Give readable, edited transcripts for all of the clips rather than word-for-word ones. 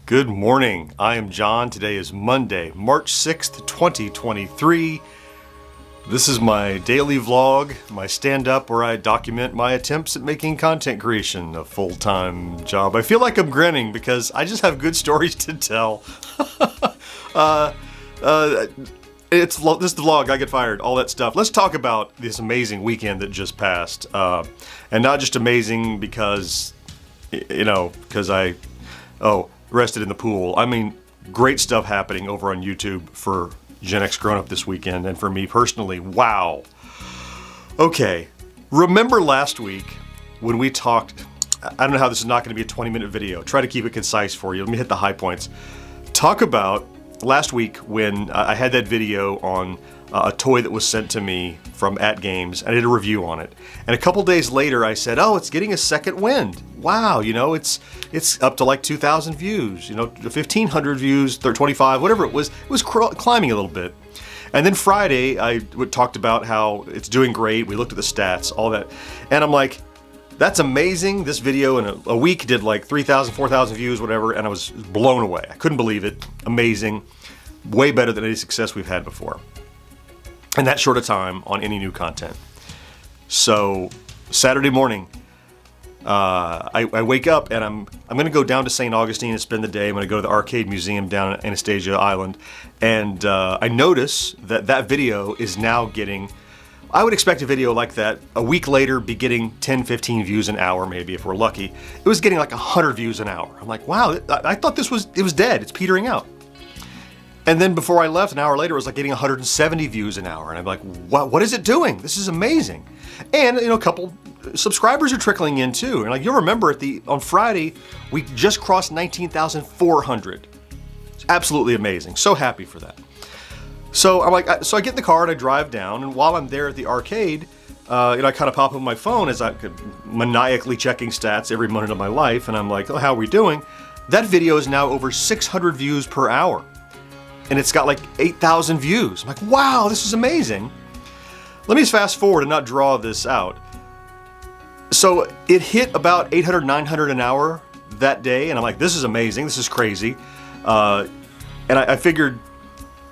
Good morning. I am John. Today is Monday, March 6th, 2023. This is my daily vlog, my stand-up where I document my attempts at making content creation a full-time job. I feel like I'm grinning because I just have good stories to tell. This is the vlog, I get fired, all that stuff. Let's talk about this amazing weekend that just passed. And not just amazing because, I rested in the pool. I mean, great stuff happening over on YouTube for GenXGrownUp this weekend, and for me personally, wow. Okay, remember last week when we talked, I don't know how this is not going to be a 20-minute video. Try to keep it concise for you. Let me hit the high points. Talk about last week when I had that video on a toy that was sent to me from @Games. I did a review on it. And a couple days later I said, oh, it's getting a second wind. Wow, it's up to like 2,000 views, 1,500 views, 25, whatever it was climbing a little bit. And then Friday I talked about how it's doing great. We looked at the stats, all that. And I'm like, that's amazing. This video in a week did like 3,000, 4,000 views, whatever, and I was blown away. I couldn't believe it. Amazing. Way better than any success we've had before. And that short a time on any new content. So Saturday morning, I wake up and I'm going to go down to St. Augustine and spend the day. I'm going to go to the Arcade Museum down at Anastasia Island. And I notice that video is now getting, I would expect a video like that a week later be getting 10, 15 views an hour, maybe if we're lucky. It was getting like 100 views an hour. I'm like, wow, I thought it was dead. It's petering out. And then before I left, an hour later, it was like getting 170 views an hour. And I'm like, what is it doing? This is amazing. And, a couple subscribers are trickling in too. And like, you'll remember on Friday, we just crossed 19,400. It's absolutely amazing. So happy for that. So I'm like, so I get in the car and I drive down. And while I'm there at the arcade, I kind of pop up my phone as I'm maniacally checking stats every minute of my life. And I'm like, oh, how are we doing? That video is now over 600 views per hour. And it's got like 8,000 views. I'm like, wow, this is amazing. Let me just fast forward and not draw this out. So it hit about 800, 900 an hour that day. And I'm like, this is amazing. This is crazy. And I figured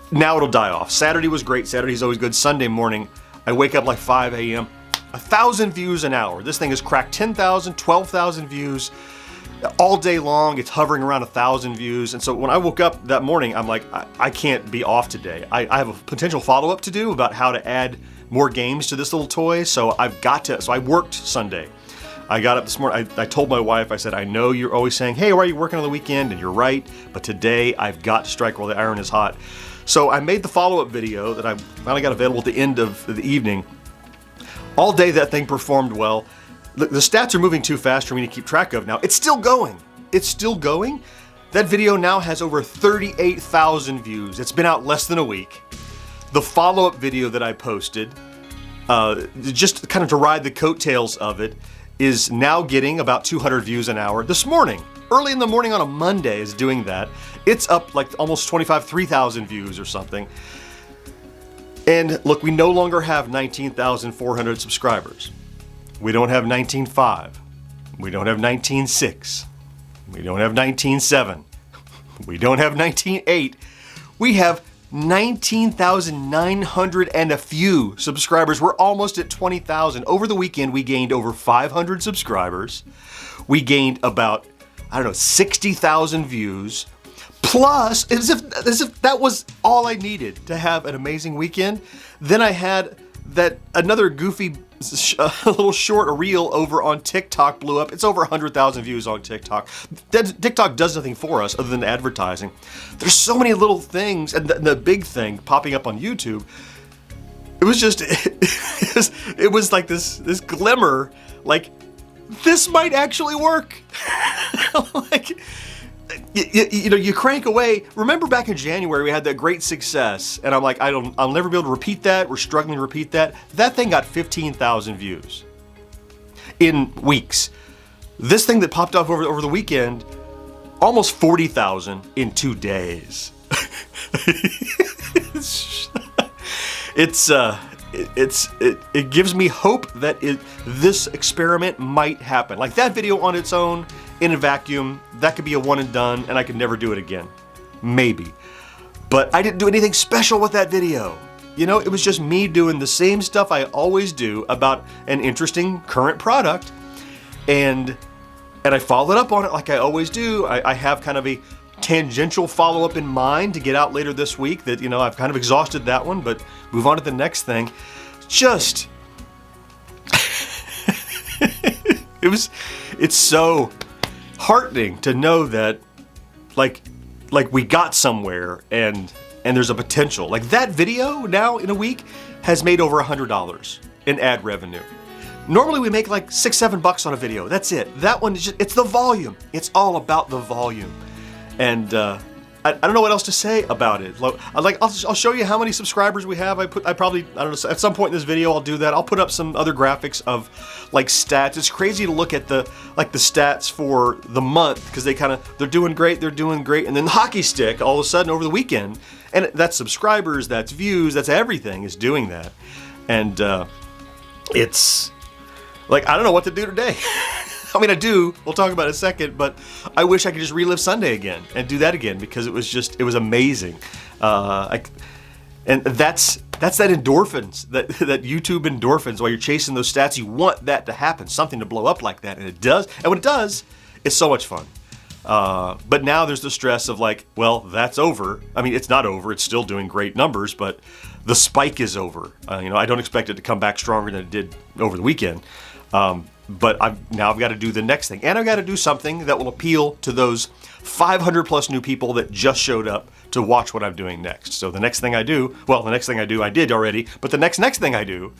now it'll die off. Saturday was great. Saturday's always good. Sunday morning, I wake up like 5 a.m. 1,000 views an hour. This thing has cracked 10,000, 12,000 views. All day long, it's hovering around 1,000 views. And so when I woke up that morning, I'm like, I can't be off today. I have a potential follow-up to do about how to add more games to this little toy. So I've got to, so I worked Sunday. I got up this morning, I told my wife, I said, I know you're always saying, hey, why are you working on the weekend? And you're right, but today I've got to strike while the iron is hot. So I made the follow-up video that I finally got available at the end of the evening. All day that thing performed well. The stats are moving too fast for me to keep track of now. It's still going. It's still going. That video now has over 38,000 views. It's been out less than a week. The follow-up video that I posted, just kind of to ride the coattails of it, is now getting about 200 views an hour this morning. Early in the morning on a Monday is doing that. It's up like almost 3,000 views or something. And look, we no longer have 19,400 subscribers. We don't have 19.5. We don't have 19.6. We don't have 19.7. We don't have 19.8. We have 19,900 and a few subscribers. We're almost at 20,000. Over the weekend, we gained over 500 subscribers. We gained about, 60,000 views. Plus, as if that was all I needed to have an amazing weekend. Then I had another goofy a little short, a reel over on TikTok blew up. It's over 100,000 views on TikTok. TikTok does nothing for us other than advertising. There's so many little things, and the big thing popping up on YouTube, it was just, it was like this glimmer, like, this might actually work. Like, you crank away. Remember back in January, we had that great success, and I'm like, I'll never be able to repeat that. We're struggling to repeat that. That thing got 15,000 views in weeks. This thing that popped up over the weekend, almost 40,000 in 2 days. It gives me hope that this experiment might happen. Like that video on its own, in a vacuum, that could be a one and done, and I could never do it again. Maybe. But I didn't do anything special with that video. You know, it was just me doing the same stuff I always do about an interesting current product, and I followed up on it like I always do. I have kind of a tangential follow-up in mind to get out later this week that, you know, I've kind of exhausted that one, but move on to the next thing. Just, it's so heartening to know that, like we got somewhere and there's a potential. Like that video now in a week has made over $100 in ad revenue. Normally we make like $6-7 on a video. That's it. That one is just, it's the volume. It's all about the volume. And I don't know what else to say about it. I'll show you how many subscribers we have. I don't know, at some point in this video I'll do that. I'll put up some other graphics of like stats. It's crazy to look at the stats for the month because they're doing great, and then the hockey stick all of a sudden over the weekend, and that's subscribers, that's views, that's everything is doing that. And it's like, I don't know what to do today. I mean, I do. We'll talk about it in a second, but I wish I could just relive Sunday again and do that again because it was amazing. And that's that endorphins, that YouTube endorphins. While you're chasing those stats, you want that to happen, something to blow up like that, and it does. And when it does, it's so much fun. But now there's the stress of like, well, that's over. I mean, it's not over. It's still doing great numbers, but the spike is over. You know, I don't expect it to come back stronger than it did over the weekend. But I've got to do the next thing, and I've got to do something that will appeal to those 500 plus new people that just showed up to watch what I'm doing next. So the next thing I do, I did already, but the next thing I do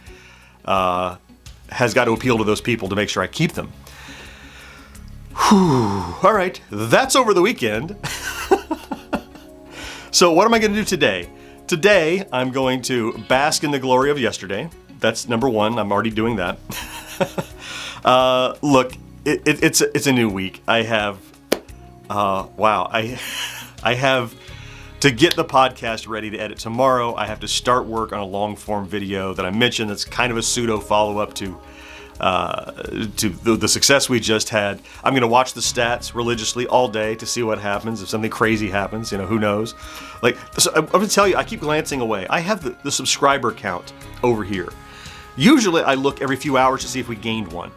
has got to appeal to those people to make sure I keep them. Whew. All right, that's over the weekend. So what am I going to do today? Today, I'm going to bask in the glory of yesterday. That's number one. I'm already doing that. Look, it's a new week. I have to get the podcast ready to edit tomorrow. I have to start work on a long form video that I mentioned that's kind of a pseudo follow-up to the success we just had. I'm going to watch the stats religiously all day to see what happens. If something crazy happens, you know, who knows? Like, so I'm going to tell you, I keep glancing away. I have the subscriber count over here. Usually I look every few hours to see if we gained one.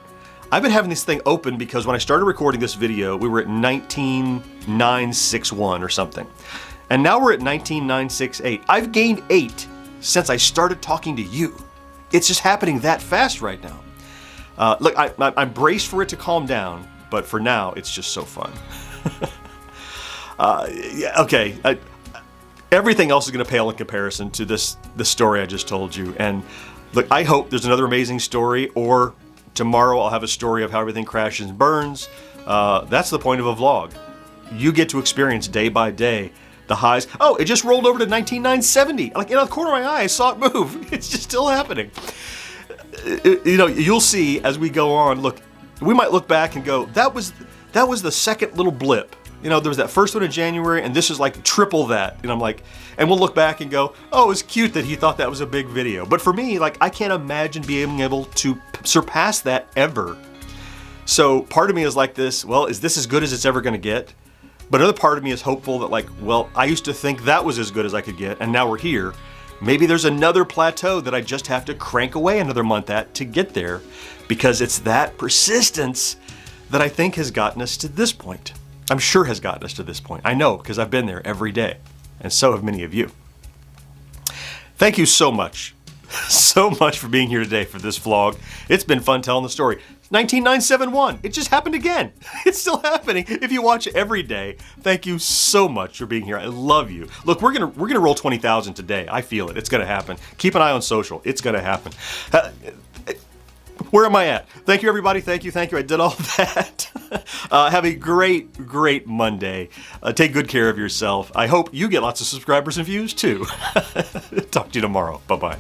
I've been having this thing open because when I started recording this video, we were at 19,961 or something. And now we're at 19,968. I've gained 8 since I started talking to you. It's just happening that fast right now. Look, I'm braced for it to calm down, but for now, it's just so fun. Yeah, okay. Everything else is going to pale in comparison to the story I just told you. And look, I hope there's another amazing story, or tomorrow I'll have a story of how everything crashes and burns. That's the point of a vlog. You get to experience day by day the highs. Oh, it just rolled over to 19,970. Like, in the corner of my eye, I saw it move. It's just still happening. You know, you'll see as we go on. Look, we might look back and go, that was the second little blip. You know, there was that first one in January, and this is like triple that. And I'm like, and we'll look back and go, oh, it was cute that he thought that was a big video. But for me, like, I can't imagine being able to surpass that ever. So part of me is like this, well, is this as good as it's ever going to get? But another part of me is hopeful that, like, well, I used to think that was as good as I could get, and now we're here. Maybe there's another plateau that I just have to crank away another month at to get there, because it's that persistence that I think has gotten us to this point. I'm sure has gotten us to this point. I know, because I've been there every day, and so have many of you. Thank you so much for being here today for this vlog. It's been fun telling the story. 19,971. It just happened again. It's still happening. If you watch every day, thank you so much for being here. I love you. Look, we're gonna roll 20,000 today. I feel it. It's gonna happen. Keep an eye on social. It's gonna happen. Where am I at? Thank you, everybody. Thank you. I did all that. Have a great Monday. Take good care of yourself. I hope you get lots of subscribers and views too. Talk to you tomorrow. Bye-bye.